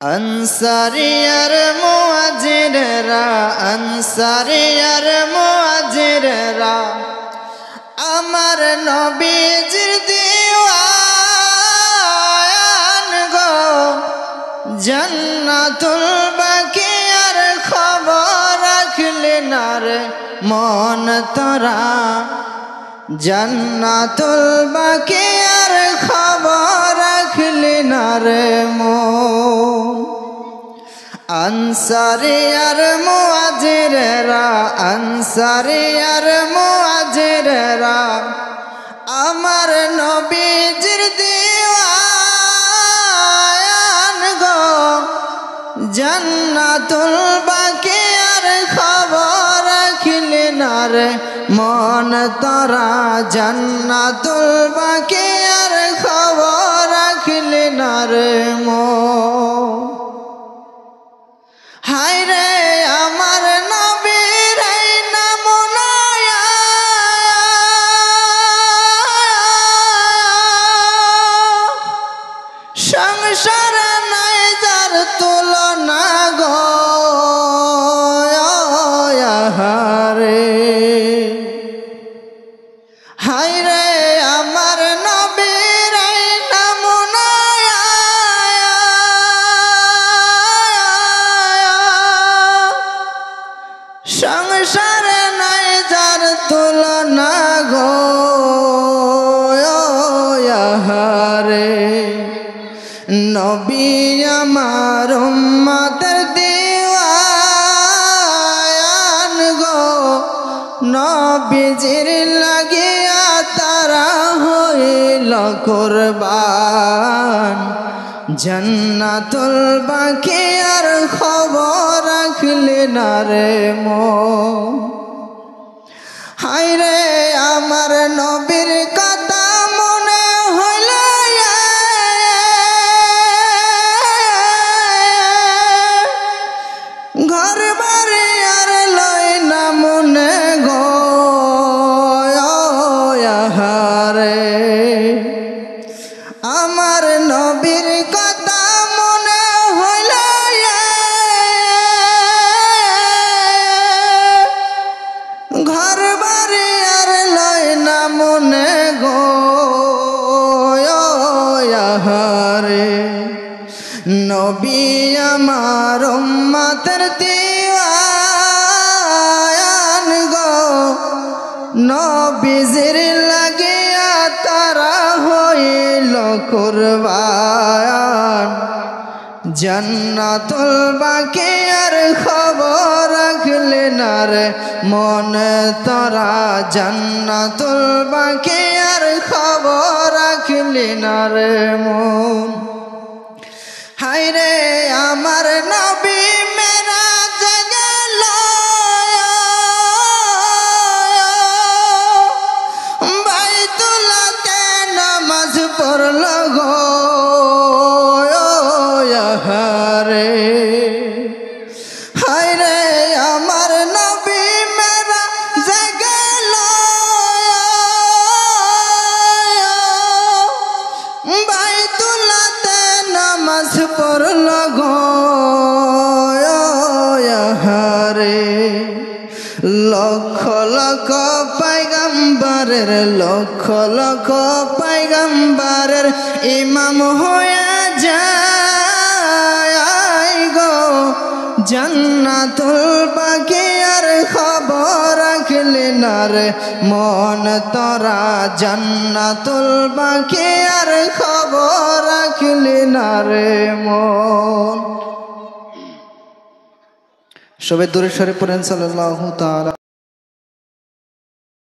আনসারিয়ার মুহাজিররা আনসারিয়ার মুহাজিররা আমার নবীজির দিওয়ান গো জান্নাতুল বাকিয়ার খবর রাখলে না রে মন তোরা জান্নাতুল বাকিয়ার খবর রাখলে না রে মন আনসারিয়ার মুহাজিররা আনসারিয়ার মুহাজিররা আমার নবীজির দিওয়ান গো জান্নাতুল বাকিয়ার খবর রাখলে না রে মন তোরা জান্নাতুল বাকিয়ার খবর রাখলে না রে মন হায় রে আমার নবীর এই নমুনায়া সংসারে নাই যার তুলনা গো রে হায় রে আমার নবীর এই নমুনায়া সংসারে নাই যার তুলনা গো রে নবী আমার উম্মতের দিওয়ান গো নবীজির লাগিয়া তারা হইল কুরবান জান্নাতুল বাকিয়ার খবর রাখলে না রে মন হায় রে আমার নবীর কথা মনে হইলে ঘর বাড়ি আর লয় না মনে গো রে আমার নবীর কথা মনে হইলে ঘর বাড়ি আর লয় না মনে গো রে নবী আমার উম্মতের দিওয়ান গো নবীজির লাগিয়া তারা হইল কুরবান জান্নাতুল বাকিয়ার খবর রাখলে না রে মন তোরা জান্নাতুল বাকিয়ার খবর রাখলে না রে মন হায় রে আমার নবী মেরাজ গেল বাইতুল্লাহতে নামাজ পড়ল গো রে হায় রে আমার নবী মেরাজ গেল বাইতুল্লাহতে নামাজ পড়ল গো রে লক্ষ লক্ষ পয়গম্বরের লক্ষ লক্ষ পয়গম্বরের ইমাম হয়ে যায় গো জান্নাতুল বাকিয়ার খবর রাখলে না রে মন তোরা জান্নাতুল বাকিয়ার খবর রাখলে না রে মন সবাই দূরে সরে পড়েন সাল্লাল্লাহু তাআলা।